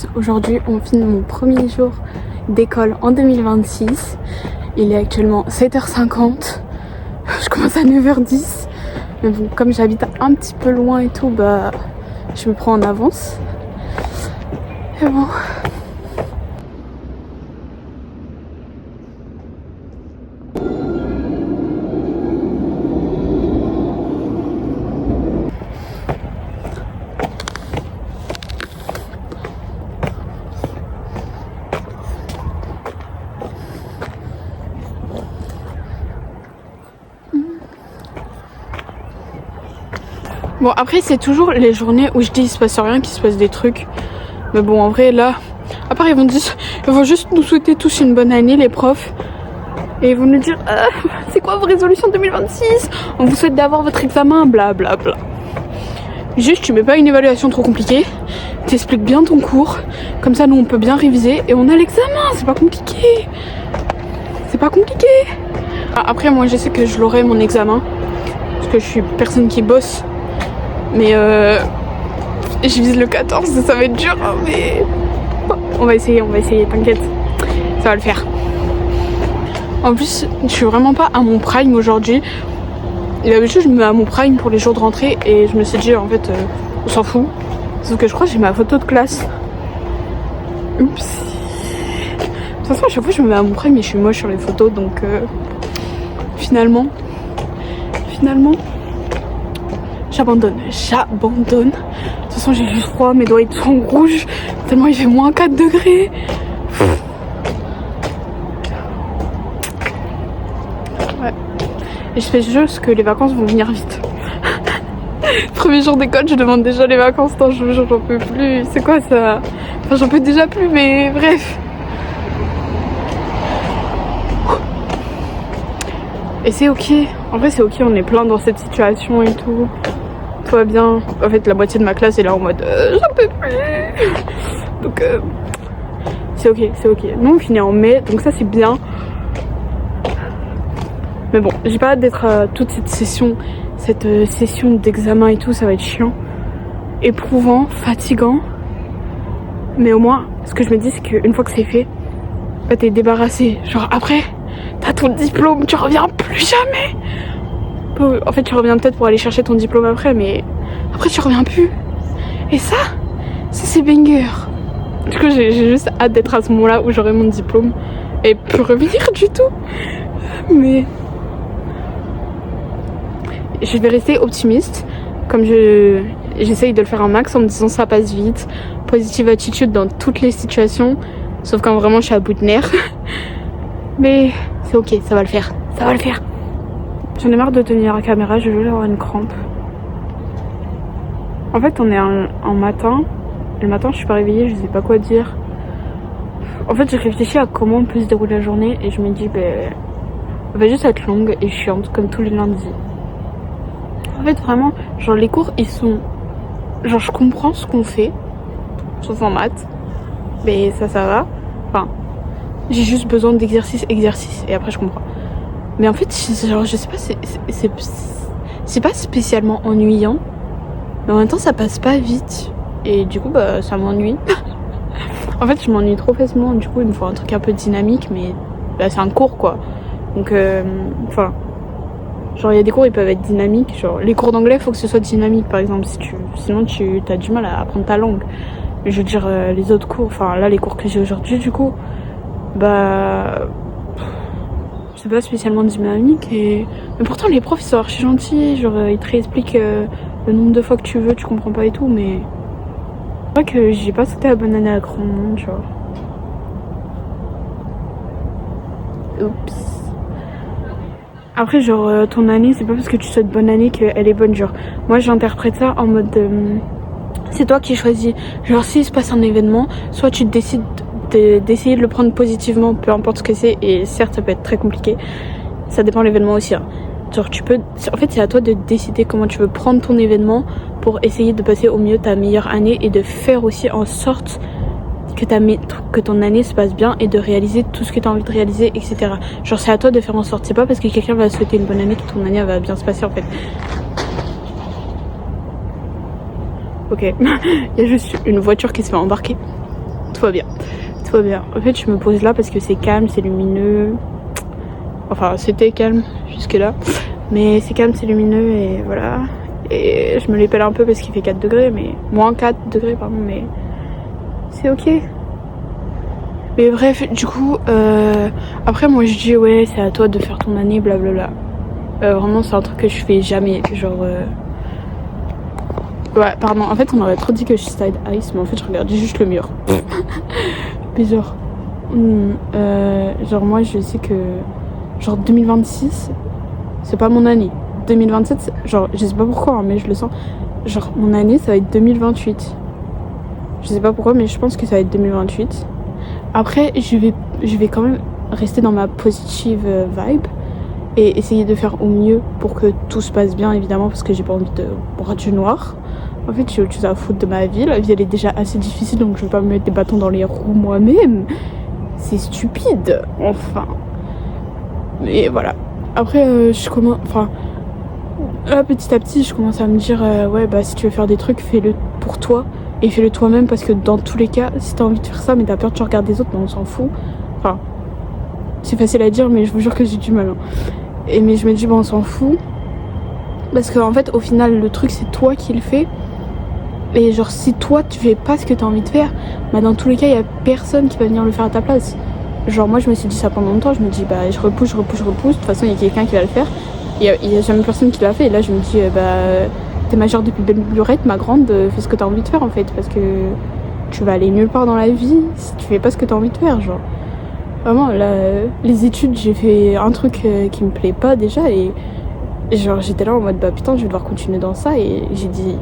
tous, aujourd'hui on finit mon premier jour d'école en 2026. Il est actuellement 7h50, je commence à 9h10. Mais bon, comme j'habite un petit peu loin et tout, bah je me prends en avance. Et bon. Bon, après c'est toujours les journées où je dis il se passe rien, qu'il se passe des trucs. Mais bon, en vrai là, à part ils vont juste nous souhaiter tous une bonne année, les profs. Et ils vont nous dire c'est quoi vos résolutions 2026? On vous souhaite d'avoir votre examen, blablabla. Bla, bla. Juste tu mets pas une évaluation trop compliquée, t'expliques bien ton cours, comme ça nous on peut bien réviser et on a l'examen, c'est pas compliqué. C'est pas compliqué. Après moi je sais que je l'aurai mon examen, parce que je suis personne qui bosse. Mais je vise le 14, ça va être dur, mais on va essayer, t'inquiète, ça va le faire. En plus, je suis vraiment pas à mon prime aujourd'hui. D'habitude, je me mets à mon prime pour les jours de rentrée et je me suis dit, en fait, on s'en fout. Sauf que je crois que j'ai ma photo de classe. Oups. De toute façon, à chaque fois, je me mets à mon prime et je suis moche sur les photos, donc finalement, j'abandonne. De toute façon, j'ai juste froid, mes doigts ils sont rouges, tellement il fait moins 4 degrés. Ouais. Et je fais juste que les vacances vont venir vite. Premier jour d'école, je demande déjà les vacances. Tant je j'en peux plus. C'est quoi ça? Enfin, j'en peux déjà plus, mais bref. Et c'est ok. En vrai, c'est ok, on est plein dans cette situation et tout. Tout va bien. En fait, la moitié de ma classe est là en mode j'en peux plus. Donc, c'est ok. Nous, on finit en mai, donc ça, c'est bien. Mais bon, j'ai pas hâte d'être à toute cette session d'examen et tout, ça va être chiant. Éprouvant, fatigant. Mais au moins, ce que je me dis, c'est qu'une fois que c'est fait, bah, t'es débarrassé. Genre, après, t'as ton diplôme, tu reviens plus jamais. En fait, tu reviens peut-être pour aller chercher ton diplôme après, mais après, tu reviens plus. Et ça c'est banger. Du coup, j'ai juste hâte d'être à ce moment-là où j'aurai mon diplôme et plus revenir du tout. Mais je vais rester optimiste, comme j'essaye de le faire un max en me disant ça passe vite. Positive attitude dans toutes les situations, sauf quand vraiment je suis à bout de nerfs. Mais c'est ok, ça va le faire. J'en ai marre de tenir la caméra, je veux avoir une crampe. En fait, on est en matin. Le matin, je suis pas réveillée, je sais pas quoi dire. En fait, j'ai réfléchi à comment on peut se dérouler la journée et je me dis, elle va juste être longue et chiante, comme tous les lundis. En fait, vraiment, genre, les cours, ils sont... Genre, je comprends ce qu'on fait, sauf en maths. Mais ça va. Enfin, j'ai juste besoin d'exercice, et après, je comprends. Mais en fait, genre, je sais pas, c'est pas spécialement ennuyant. Mais en même temps, ça passe pas vite. Et du coup, bah, ça m'ennuie. En fait, je m'ennuie trop facilement. Du coup, il me faut un truc un peu dynamique, mais bah, c'est un cours, quoi. Donc, enfin... genre, il y a des cours, ils peuvent être dynamiques. Genre, les cours d'anglais, il faut que ce soit dynamique, par exemple. Sinon, tu as du mal à apprendre ta langue. Mais je veux dire, les autres cours... Enfin, là, les cours que j'ai aujourd'hui, du coup... Bah... c'est pas spécialement dynamique. Mais pourtant, les profs, ils sont archi gentils. Genre, ils te réexpliquent le nombre de fois que tu veux, tu comprends pas et tout, mais... c'est vrai que j'ai pas sauté la bonne année à grand monde, tu vois. Oups. Après, genre, ton année, c'est pas parce que tu souhaites bonne année qu'elle est bonne. Genre, moi, j'interprète ça en mode... c'est toi qui choisis. Genre, s'il se passe un événement, soit tu décides d'essayer de le prendre positivement, peu importe ce que c'est. Et certes, ça peut être très compliqué. Ça dépend de l'événement aussi, hein. Genre, en fait, c'est à toi de décider comment tu veux prendre ton événement pour essayer de passer au mieux ta meilleure année et de faire aussi en sorte que ton année se passe bien et de réaliser tout ce que tu as envie de réaliser, etc. Genre, c'est à toi de faire en sorte. C'est pas parce que quelqu'un va souhaiter une bonne année que ton année va bien se passer, en fait. Ok. Il y a juste une voiture qui se fait embarquer. tout va bien. Tout va bien. En fait, je me pose là parce que c'est calme, c'est lumineux. Enfin, c'était calme jusque là. Mais c'est calme, c'est lumineux et voilà. Et je me les pèle un peu parce qu'il fait 4 degrés, mais... Moins 4 degrés, pardon, mais... C'est ok. Mais bref, du coup, après moi je dis ouais, c'est à toi de faire ton année, blablabla. Vraiment, c'est un truc que je fais jamais. Genre... Ouais, pardon, en fait on aurait trop dit que je suis side ice, mais en fait je regardais juste le mur. Mais genre... genre moi je sais que... Genre 2026, c'est pas mon année. 2027, genre je sais pas pourquoi, hein, mais je le sens. Genre mon année ça va être 2028. Je sais pas pourquoi, mais je pense que ça va être 2028. Après, je vais quand même rester dans ma positive vibe et essayer de faire au mieux pour que tout se passe bien, évidemment, parce que j'ai pas envie de boire du noir. En fait, j'ai autre chose à foutre de ma vie. La vie, elle est déjà assez difficile, donc je vais pas me mettre des bâtons dans les roues moi-même. C'est stupide, enfin. Mais voilà. Après, je commence... Enfin, là, petit à petit, je commence à me dire, ouais, bah, si tu veux faire des trucs, fais-le pour toi. Et fais-le toi-même parce que dans tous les cas, si t'as envie de faire ça mais t'as peur que tu regardes des autres, mais on s'en fout. Enfin, c'est facile à dire mais je vous jure que j'ai du mal. Hein. Mais je me dis bon on s'en fout. Parce qu'en fait au final le truc c'est toi qui le fais. Et genre si toi tu fais pas ce que t'as envie de faire, bah dans tous les cas il y a personne qui va venir le faire à ta place. Genre moi je me suis dit ça pendant longtemps, je me dis bah je repousse. De toute façon il y a quelqu'un qui va le faire. Il y a jamais personne qui l'a fait et là je me dis bah... T'es majeure depuis belle lurette, ma grande, fais ce que t'as envie de faire en fait, parce que tu vas aller nulle part dans la vie si tu fais pas ce que t'as envie de faire, genre. Vraiment, là, les études, j'ai fait un truc qui me plaît pas déjà, et genre j'étais là en mode bah putain, je vais devoir continuer dans ça, et j'ai dit,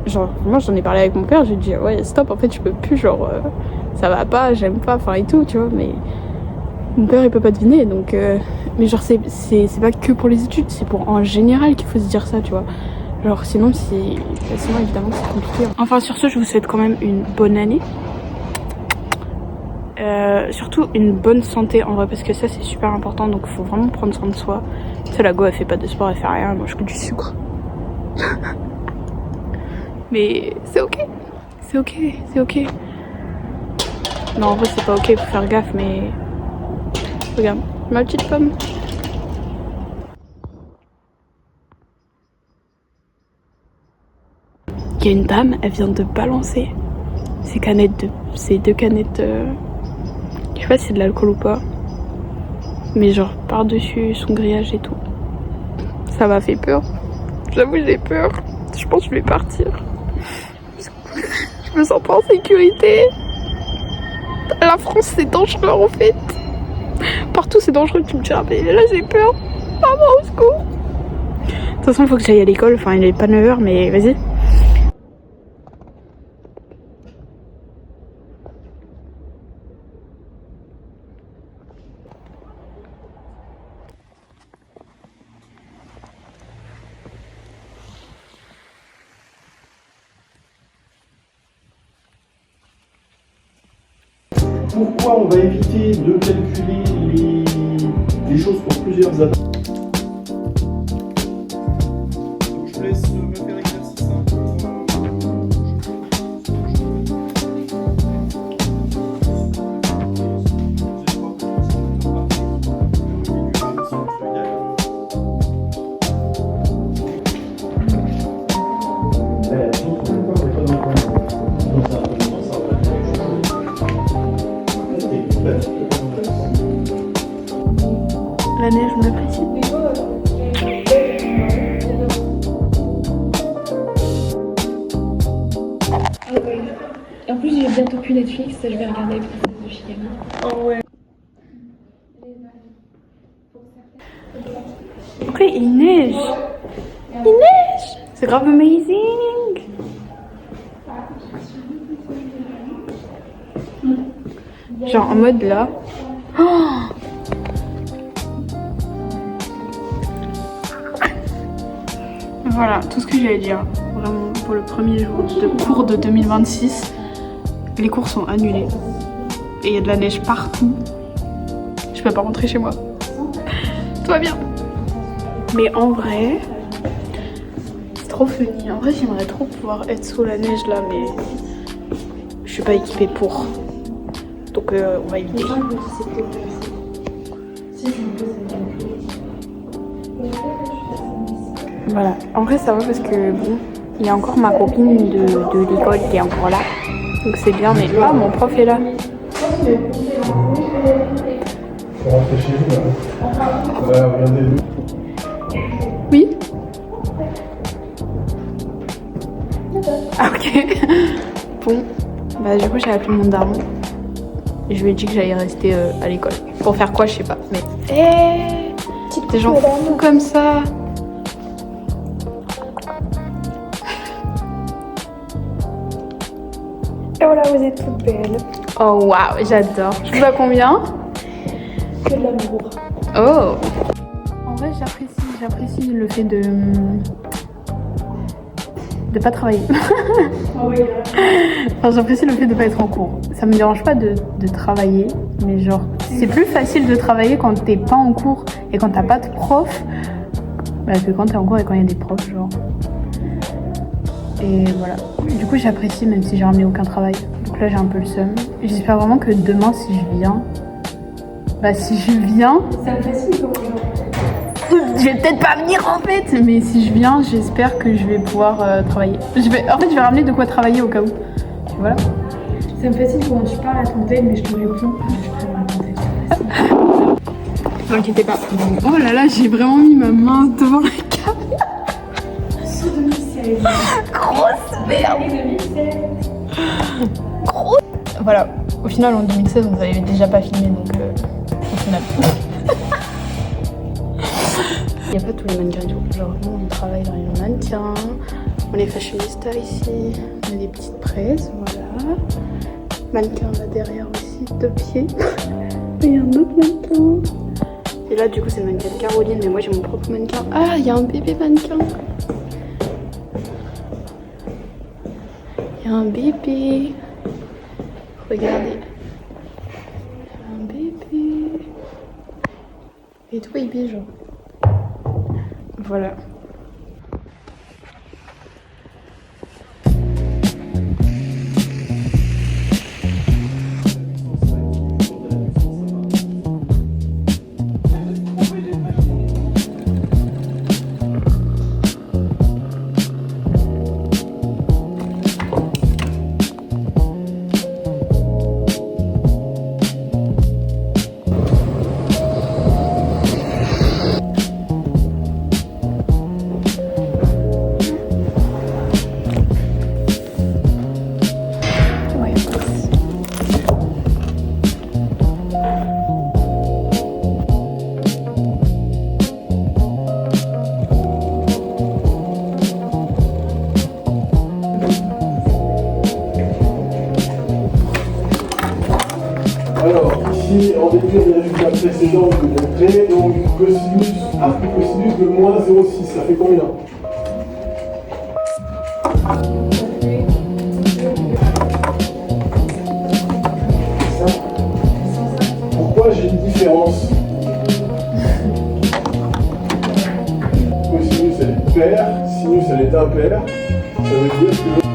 genre, moi j'en ai parlé avec mon père, j'ai dit ouais, stop, en fait, je peux plus, genre, ça va pas, j'aime pas, enfin et tout, tu vois, mais mon père il peut pas deviner, donc, mais genre, c'est pas que pour les études, c'est pour en général qu'il faut se dire ça, tu vois. Genre sinon évidemment c'est compliqué. Enfin sur ce je vous souhaite quand même une bonne année. Surtout une bonne santé en vrai parce que ça c'est super important donc il faut vraiment prendre soin de soi. Tu sais la go elle fait pas de sport, elle fait rien, elle mange que du sucre. Mais c'est ok. C'est ok, c'est ok. Non en vrai c'est pas ok, faut faire gaffe mais... Regarde, ma petite pomme. Il y a une dame, elle vient de balancer ces deux canettes, je sais pas si c'est de l'alcool ou pas, mais genre par-dessus son grillage et tout. Ça m'a fait peur, j'avoue j'ai peur, je pense que je vais partir. Je me sens pas en sécurité. La France c'est dangereux en fait. Partout c'est dangereux, tu me diras, mais là j'ai peur. Maman au secours. De toute façon il faut que j'aille à l'école, enfin il est pas 9h mais vas-y. Pourquoi on va éviter de calculer les choses pour plusieurs années? Je vous laisse me faire exercice un peu. La neige m'apprécie. En plus, j'ai bientôt plus Netflix, je vais regarder les princesses de Chicago. Oh ouais. Ok, il neige. Il neige. C'est grave amazing. Genre en mode là. Oh. Voilà, tout ce que j'ai à dire. Vraiment, pour le premier jour de cours de 2026, les cours sont annulés. Et il y a de la neige partout. Je peux pas rentrer chez moi. Tout va bien. Mais en vrai, c'est trop funny. En vrai, j'aimerais trop pouvoir être sous la neige là, mais je suis pas équipée pour. Donc on va éviter. Voilà, en vrai ça va parce que bon, il y a encore ma copine de l'école qui est encore là. Donc c'est bien, mais ah, mon prof est là. Faut rentrer chez vous là. Regardez-nous. Oui. Ah ok. Bon, bah du coup j'ai appelé mon daron. Et je lui ai dit que j'allais rester à l'école. Pour faire quoi, je sais pas. Mais des gens fous comme ça. Et voilà, vous êtes toutes belles. Oh waouh, j'adore. Je vous vois combien? Que de l'amour. Oh. En vrai, j'apprécie le fait de pas travailler. Oh oui. Enfin, j'apprécie le fait de pas être en cours. Ça me dérange pas de travailler, mais genre, c'est plus facile de travailler quand t'es pas en cours et quand t'as pas de prof, bah, que quand t'es en cours et quand il y a des profs, genre. Et voilà. Du coup, j'apprécie même si j'ai ramené aucun travail. Donc là, j'ai un peu le seum. J'espère vraiment que demain, si je viens, Ça me fascine quand même. je vais peut-être pas venir en fait, mais si je viens, j'espère que je vais pouvoir travailler. En fait, je vais ramener de quoi travailler au cas où. Et voilà. Ça me fascine quand tu parles à ton tel, mais je te réponds. Je préfère ton tel. Ne vous inquiétez pas. Oh là là, j'ai vraiment mis ma main devant la caméra. Sur 2016. Grosse merde. 2016. Grosse. Voilà. Au final, en 2016, on n'avait déjà pas filmé, donc au final. Il n'y a pas tous les mannequins du coup. Genre, nous, on travaille dans les mannequins. On est fashionista ici. On a des petites presses, voilà. Mannequin là derrière aussi, 2 pieds. Il y a un autre mannequin. Et là, du coup, c'est le mannequin de Caroline, mais moi j'ai mon propre mannequin. Ah, il y a un bébé mannequin. Il y a un bébé. Regardez. Il y a un bébé. Et tout bébé, genre. Voilà. Alors, ici, en dépit des résultats précédents, je vais montrer. Donc, cosinus, après cosinus de moins 0,6, ça fait combien? Pourquoi j'ai une différence? Cosinus elle est paire, sinus elle est impaire. Ça veut dire que